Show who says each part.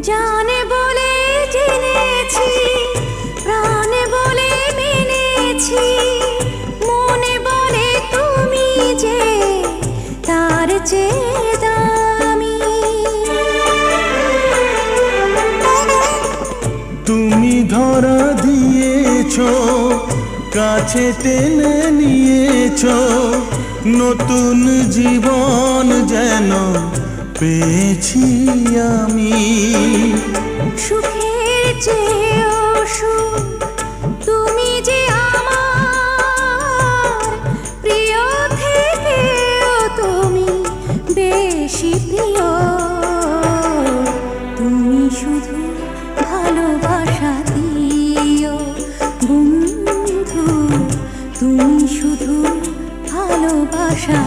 Speaker 1: জানে বলে জেনেছি, প্রাণে বলে মেনেছি, মনে বলে তুমি যে তার চেয়ে দামি।
Speaker 2: তুমি ধরা দিয়েছো, কাছে টেনে নিয়েছো, নতুন জীবন যেন পেয়েছি আমি।
Speaker 1: সুখের চেয়েও সুখ তুমি যে আমার, প্রিয় থেকেও তুমি বেশি প্রিয়। তুমি শুধু ভালোবাসা দিও বন্ধু, তুমি শুধু ভালোবাসা